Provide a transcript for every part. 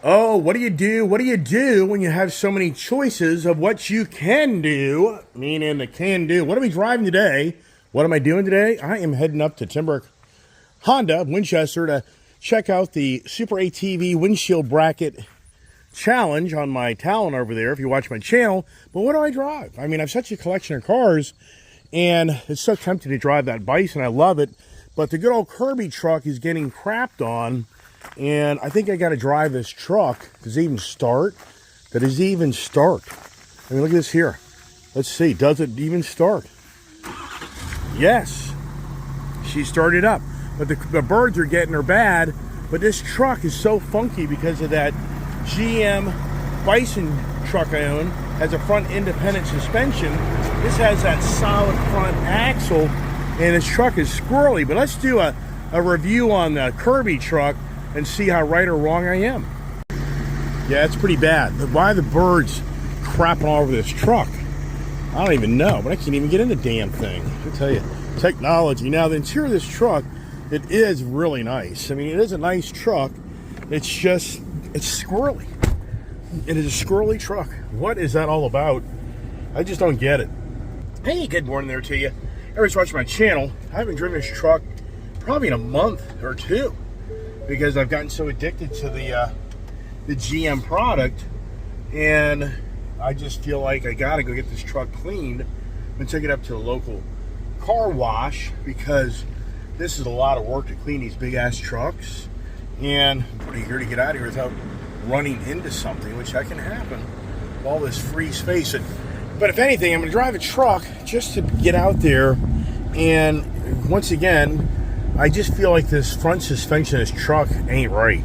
Oh, what do you do? What do you do when you have so many choices of what you can do? Meaning the can do. What are we driving today? What am I doing today? I am heading up to Timbrook, Honda, Winchester to check out the Super ATV windshield bracket challenge on my Talon over there if you watch my channel. But what do I drive? I mean, I have such a collection of cars and it's so tempting to drive that Bison. I love it. But the good old Kirby truck is getting crapped on. And I think I got to drive this truck. Does it even start? Does it even start? I mean, look at this here. Let's see. Does it even start? Yes. She started up. But the birds are getting her bad. But this truck is so funky because of that GM Bison truck I own. Has a front independent suspension. This has that solid front axle. And this truck is squirrely. But let's do a review on the Kirby truck and see how right or wrong I am. Yeah, it's pretty bad. Why are the birds crapping all over this truck? I don't even know, but I can't even get in the damn thing. I tell you, technology. Now, the interior of this truck, it is really nice. I mean, it is a nice truck. It's just, it's squirrely. It is a squirrely truck. What is that all about? I just don't get it. Hey, good morning there to you. Everybody's watching my channel. I haven't driven this truck probably in a month or two, because I've gotten so addicted to the GM product, and I just feel like I gotta go get this truck cleaned and take it up to the local car wash, because this is a lot of work to clean these big ass trucks, and I'm pretty eager to get out of here without running into something, which that can happen with all this free space. But if anything, I'm gonna drive a truck just to get out there, and once again, I just feel like this front suspension of this truck ain't right.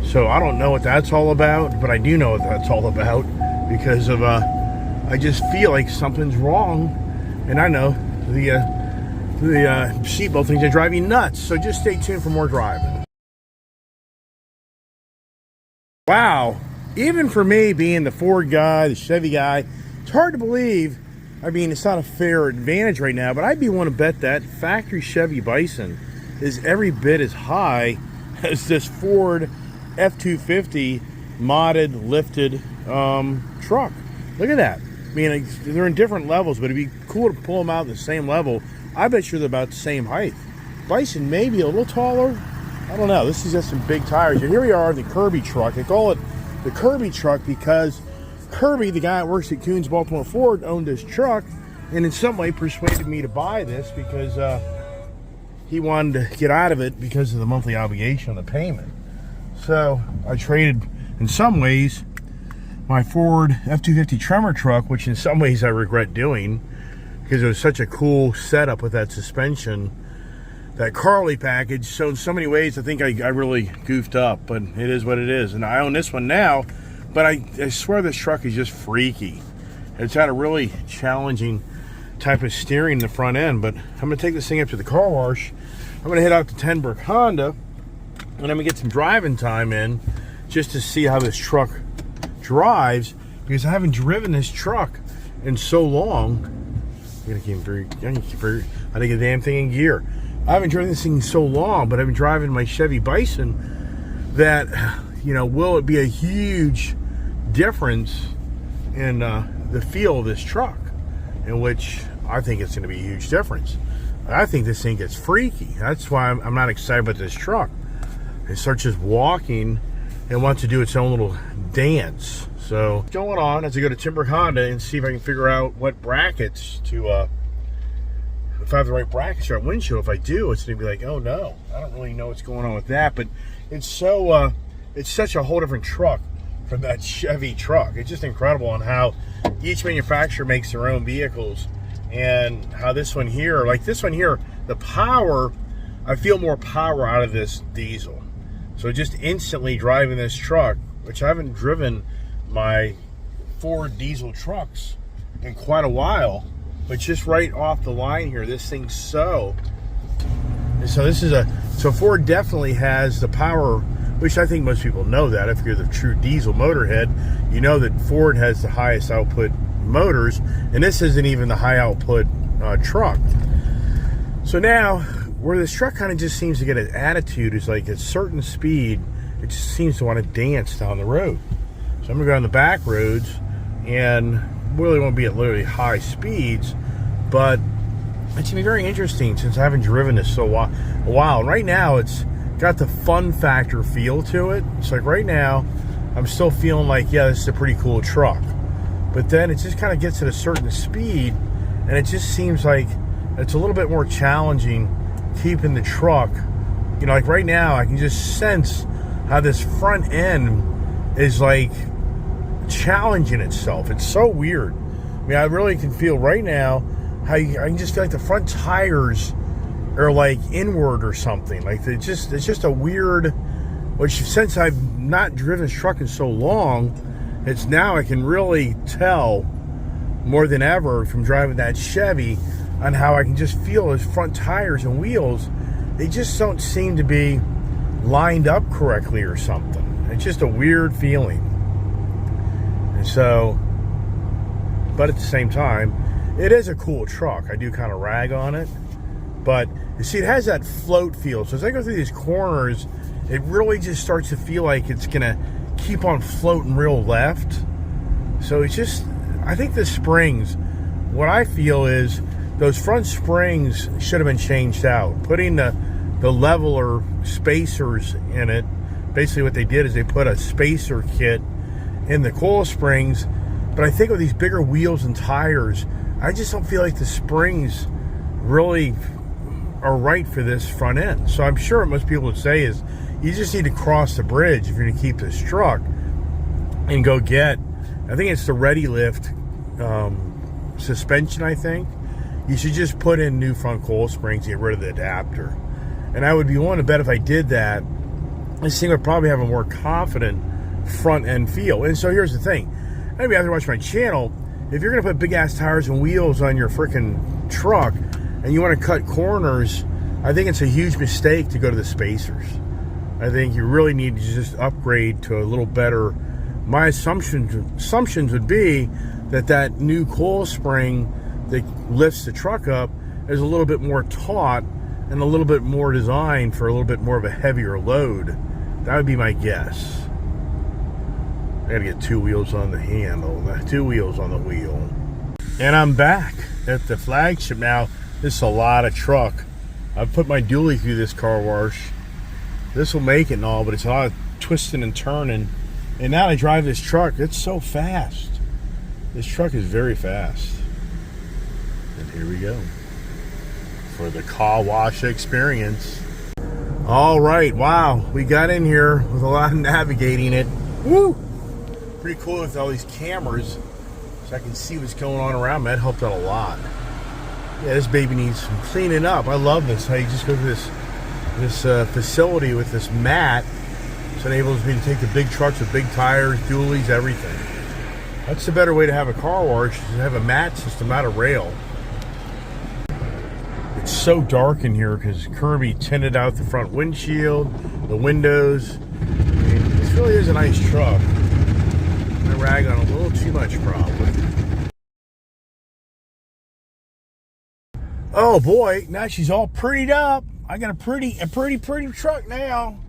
So I don't know what that's all about, but I do know what that's all about because of I just feel like something's wrong, and I know the seatbelt things that drive me nuts. So just stay tuned for more driving. Wow, even for me being the Ford guy, the Chevy guy, it's hard to believe. I mean, it's not a fair advantage right now, but I'd be willing to bet that factory Chevy Bison is every bit as high as this Ford F-250 modded, lifted truck. Look at that. I mean, they're in different levels, but it'd be cool to pull them out at the same level. I bet you they're about the same height. Bison maybe a little taller. I don't know. This is just some big tires. And here we are, the Kirby truck. They call it the Kirby truck because Kirby, the guy that works at Coons Baltimore Ford, owned this truck, and in some way persuaded me to buy this because he wanted to get out of it because of the monthly obligation of the payment. So I traded, in some ways, my Ford F-250 Tremor truck, which in some ways I regret doing because it was such a cool setup with that suspension, that Carly package. So in so many ways, I think I really goofed up, but it is what it is. And I own this one now. But I swear this truck is just freaky. It's had a really challenging type of steering in the front end. But I'm going to take this thing up to the car wash. I'm going to head out to Timbrook Honda, and I'm going to get some driving time in just to see how this truck drives, because I haven't driven this truck in so long. I didn't get a damn thing in gear. I haven't driven this thing in so long, but I've been driving my Chevy Bison that, you know, will it be a huge difference in the feel of this truck, in which I think it's going to be a huge difference. I think this thing gets freaky. That's why I'm not excited about this truck. It starts just walking and wants to do its own little dance. So what's going on as I go to Timbrook Honda and see if I can figure out what brackets to if I have the right brackets for that windshield. If I do, it's going to be like, oh no, I don't really know what's going on with that. But it's so it's such a whole different truck from that Chevy truck. It's just incredible on how each manufacturer makes their own vehicles, and how this one here, like this one here, the power, I feel more power out of this diesel. So just instantly driving this truck, which I haven't driven my Ford diesel trucks in quite a while, but just right off the line here, this thing's so this is so Ford definitely has the power, which I think most people know that. If you're the true diesel motorhead, you know that Ford has the highest output motors, and this isn't even the high output truck. So now, where this truck kind of just seems to get an attitude is like at a certain speed, it just seems to want to dance down the road. So I'm gonna go on the back roads and really won't be at literally high speeds, but it's gonna be very interesting since I haven't driven this a while. And right now it's got the fun factor feel to it. It's like right now I'm still feeling like, yeah, this is a pretty cool truck. But then it just kind of gets at a certain speed and it just seems like it's a little bit more challenging keeping the truck. You know, like right now I can just sense how this front end is like challenging itself. It's so weird. I mean, I really can feel right now how I can just feel like the front tires are like inward or something. Like it's just a weird, which since I've not driven this truck in so long, it's now I can really tell more than ever from driving that Chevy on how I can just feel his front tires and wheels. They just don't seem to be lined up correctly or something. It's just a weird feeling. And so, but at the same time, it is a cool truck. I do kind of rag on it, but you see, it has that float feel. So as I go through these corners, it really just starts to feel like it's gonna keep on floating real left. So it's just, I think the springs, what I feel is those front springs should have been changed out. Putting the leveler spacers in it, basically what they did is they put a spacer kit in the coil springs, but I think with these bigger wheels and tires, I just don't feel like the springs really are right for this front end. So I'm sure what most people would say is you just need to cross the bridge if you're going to keep this truck and go get, I think it's the Ready Lift suspension, I think. You should just put in new front coil springs and get rid of the adapter. And I would be willing to bet if I did that, this thing would probably have a more confident front end feel. And so here's the thing. Maybe after you watch my channel, if you're going to put big ass tires and wheels on your freaking truck and you want to cut corners, I think it's a huge mistake to go to the spacers. I think you really need to just upgrade to a little better. My assumptions would be that new coil spring that lifts the truck up is a little bit more taut and a little bit more designed for a little bit more of a heavier load. That would be my guess. I gotta get two wheels on the handle, two wheels on the wheel. And I'm back at the flagship now. This is a lot of truck. I've put my dually through this car wash. This will make it and all, but it's a lot of twisting and turning. And now I drive this truck, it's so fast. This truck is very fast. And here we go for the car wash experience. All right, wow, we got in here with a lot of navigating it. Woo! Pretty cool with all these cameras so I can see what's going on around me. That helped out a lot. Yeah, this baby needs some cleaning up. I love this, how you just go to this facility with this mat. So it enables me to take the big trucks with big tires, dualies, everything. That's the better way to have a car wash, is to have a mat system, not a rail. It's so dark in here because Kirby tinted out the front windshield, the windows. I mean, this really is a nice truck. I rag on a little too much, probably. Oh boy, now she's all prettied up. I got a pretty truck now.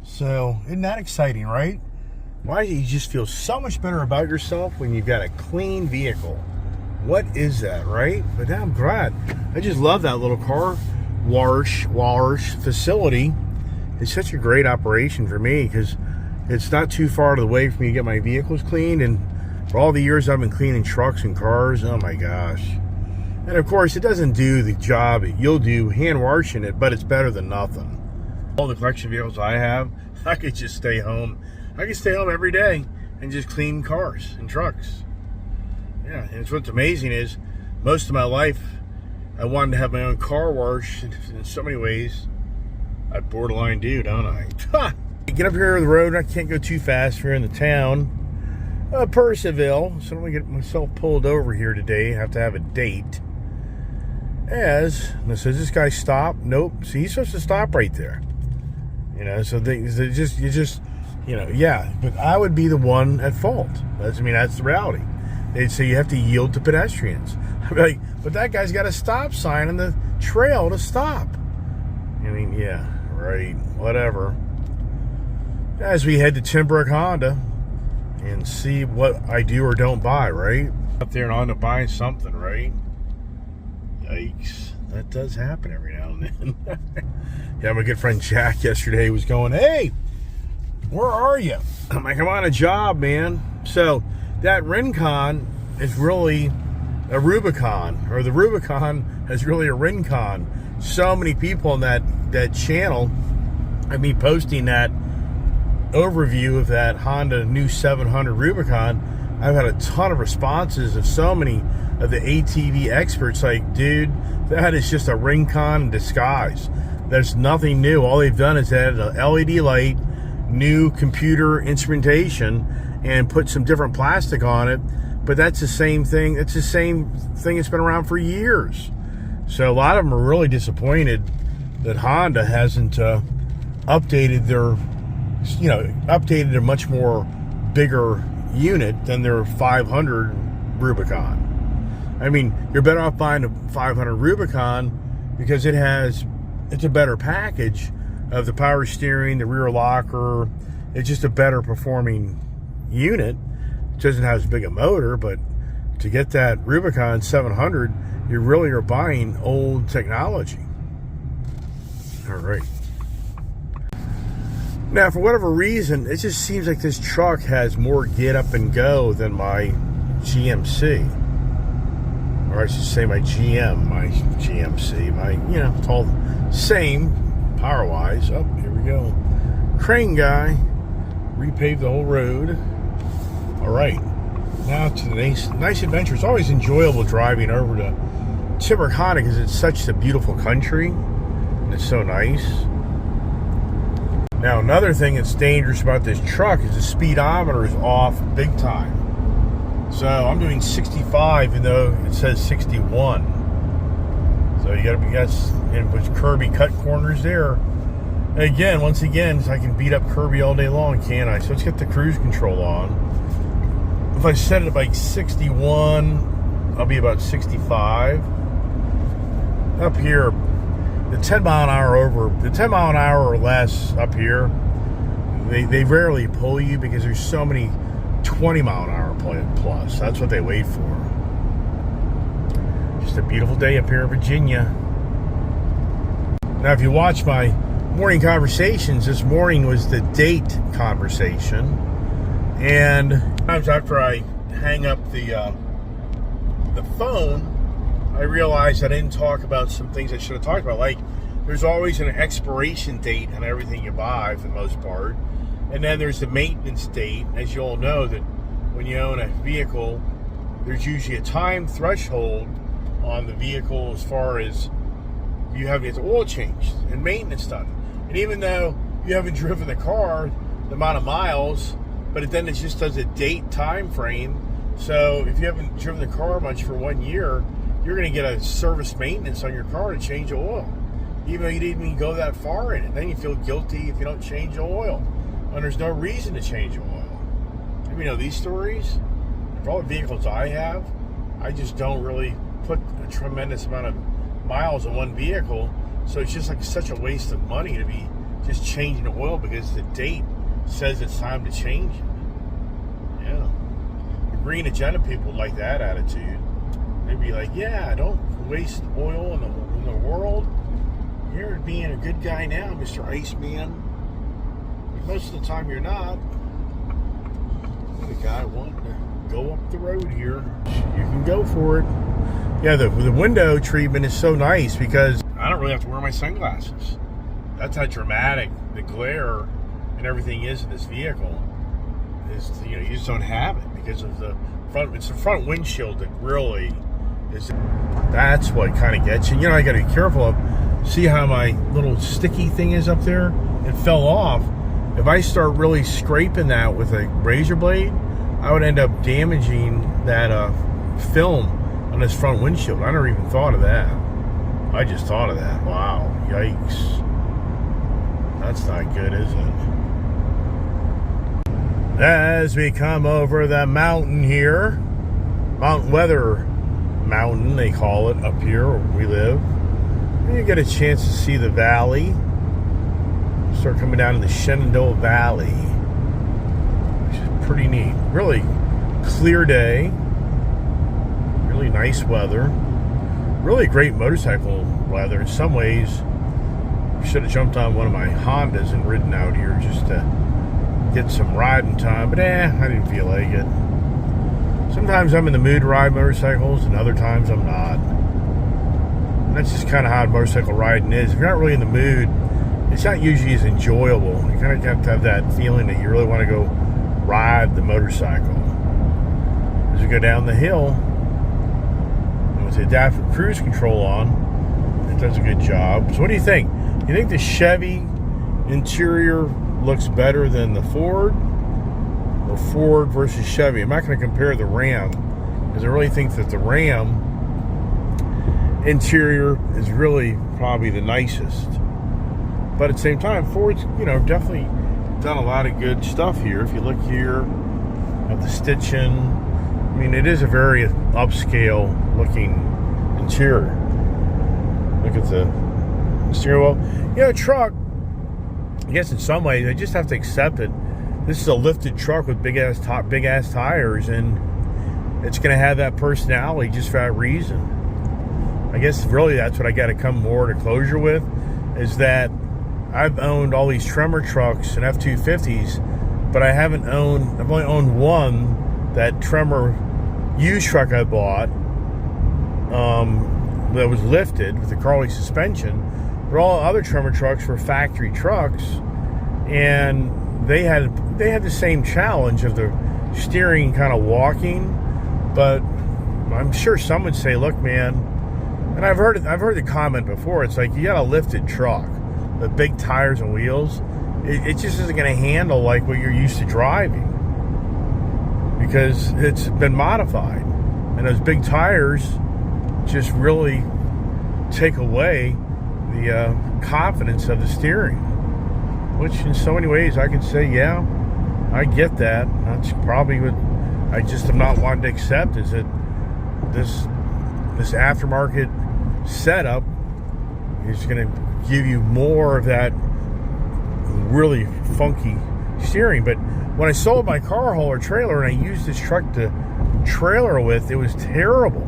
So, isn't that exciting, right? Why do you just feel so much better about yourself when you've got a clean vehicle? What is that, right? But I'm glad. I just love that little car wash facility. It's such a great operation for me because it's not too far to the way for me to get my vehicles cleaned. And for all the years I've been cleaning trucks and cars, oh my gosh. And of course, it doesn't do the job you'll do hand washing it, but it's better than nothing. All the collection vehicles I have, I could just stay home. I could stay home every day and just clean cars and trucks. Yeah, and it's what's amazing is most of my life I wanted to have my own car wash in so many ways. I borderline do, don't I? Get up here on the road. I can't go too fast here in the town of Percival, so I'm gonna get myself pulled over here today. I have to have a date. As says this guy stop? Nope. See, he's supposed to stop right there. You know, so you just, you know, yeah. But I would be the one at fault. That's the reality. They'd say you have to yield to pedestrians. I'd be like, but that guy's got a stop sign on the trail to stop. I mean, yeah, right, whatever. as we head to Timbrook Honda and see what I do or don't buy, right? Up there and I'll end up buying something, right? Yikes. That does happen every now and then. Yeah, my good friend Jack yesterday was going, hey, where are you? I'm like, I'm on a job, man. So that Rincon is really a Rubicon, or the Rubicon is really a Rincon. So many people on that channel have me posting that overview of that Honda new 700 Rubicon. I've had a ton of responses of so many of the ATV experts like, dude, that is just a Rincon in disguise. There's nothing new. All they've done is added an LED light, new computer instrumentation, and put some different plastic on it. But that's the same thing. It's the same thing that's been around for years. So a lot of them are really disappointed that Honda hasn't updated a much more bigger unit than their 500 Rubicon. I mean, you're better off buying a 500 Rubicon because it's a better package of the power steering, the rear locker. It's just a better performing unit. It doesn't have as big a motor, but to get that Rubicon 700, you really are buying old technology. All right. Now, for whatever reason, it just seems like this truck has more get up and go than my GMC. Or I should say my GMC, it's all the same power-wise. Oh, here we go. Crane guy repaved the whole road. All right. Now to the nice adventure. It's always enjoyable driving over to Timbrook Honda because it's such a beautiful country. And it's so nice. Now, another thing that's dangerous about this truck is the speedometer is off big time. So I'm doing 65 even though it says 61. So you gotta be, and with Kirby cut corners there. And again, once again, I can beat up Kirby all day long, can't I? So let's get the cruise control on. If I set it at like 61, I'll be about 65. Up here, the 10 mile an hour or less up here, they rarely pull you because there's so many 20 mile an hour plus. That's what they wait for. Just a beautiful day up here in Virginia. Now, if you watch my morning conversations, this morning was the date conversation. And sometimes after I hang up the phone, I realized I didn't talk about some things I should have talked about. Like, there's always an expiration date on everything you buy for the most part. And then there's the maintenance date. As you all know, that when you own a vehicle, there's usually a time threshold on the vehicle as far as you have to get the oil changed and maintenance done. And even though you haven't driven the car, the amount of miles, but then it just does a date time frame. So if you haven't driven the car much for 1 year, you're going to get a service maintenance on your car to change the oil, even though you didn't even go that far in it. Then you feel guilty if you don't change the oil, and there's no reason to change the oil. You know these stories? For all the vehicles I have, I just don't really put a tremendous amount of miles on one vehicle, so it's just like such a waste of money to be just changing the oil because the date says it's time to change it. Yeah. The green agenda people like that attitude. They'd be like, yeah, don't waste oil in the world. You're being a good guy now, Mr. Iceman. But most of the time you're not. The guy wanting to go up the road here. You can go for it. Yeah, the window treatment is so nice because I don't really have to wear my sunglasses. That's how dramatic the glare and everything is in this vehicle. You just don't have it because of the front. It's the front windshield that really is. That's what kind of gets you. I got to be careful of. See how my little sticky thing is up there? It fell off. If I start really scraping that with a razor blade, I would end up damaging that film on this front windshield. I never even thought of that. I just thought of that. Wow. Yikes. That's not good, is it? As we come over the mountain here, Mount Weather Mountain, they call it up here where we live. You get a chance to see the valley. Start coming down to the Shenandoah Valley, which is pretty neat. Really clear day. Really nice weather. Really great motorcycle weather. In some ways, I should have jumped on one of my Hondas and ridden out here just to get some riding time, but I didn't feel like it. Sometimes I'm in the mood to ride motorcycles, and other times I'm not. And that's just kind of how motorcycle riding is. If you're not really in the mood, it's not usually as enjoyable. You kind of have to have that feeling that you really want to go ride the motorcycle. As we go down the hill, with the adaptive cruise control on, it does a good job. So what do you think? You think the Chevy interior looks better than the Ford, or Ford versus Chevy? I'm not going to compare the Ram, because I really think that the Ram interior is really probably the nicest. But at the same time, Ford's, definitely done a lot of good stuff here. If you look here at the stitching, I mean, it is a very upscale looking interior. Look at the steering wheel. Truck, I guess in some ways, I just have to accept it. This is a lifted truck with big ass tires, and it's going to have that personality just for that reason. I guess really that's what I got to come more to closure with, is that I've owned all these Tremor trucks and F-250s, but I've only owned one, that Tremor used truck I bought, that was lifted with the Carly suspension. But all other Tremor trucks were factory trucks, and they had the same challenge of the steering kind of walking. But I'm sure some would say, look, man, and I've heard the comment before, it's like, you got a lifted truck with big tires and wheels, it just isn't going to handle like what you're used to driving, because it's been modified, and those big tires just really take away the confidence of the steering. Which in so many ways I can say, yeah, I get that. That's probably what I just am not wanting to accept, is that this aftermarket setup is going to give you more of that really funky steering. But when I sold my car hauler trailer and I used this truck to trailer with, it was terrible.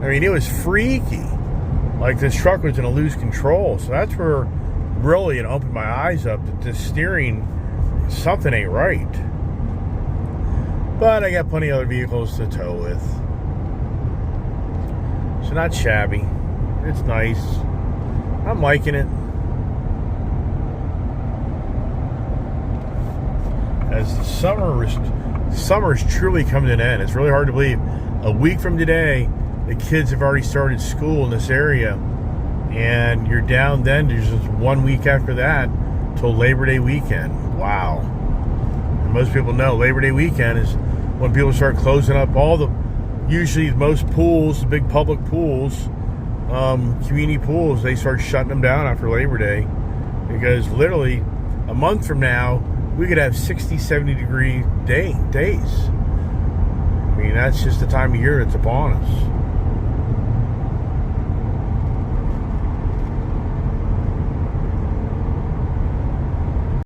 I mean, it was freaky. Like, this truck was going to lose control. So that's where really it opened my eyes up that the steering, something ain't right. But I got plenty of other vehicles to tow with. So not shabby. It's nice. I'm liking it. As the summer's truly coming to an end. It's really hard to believe. A week from today, the kids have already started school in this area, and you're down then to just 1 week after that till Labor Day weekend. Wow. And most people know Labor Day weekend is when people start closing up usually most pools, the big public pools, community pools, they start shutting them down after Labor Day, because literally a month from now we could have 60, 70 degree days. I mean, that's just the time of year that's upon us.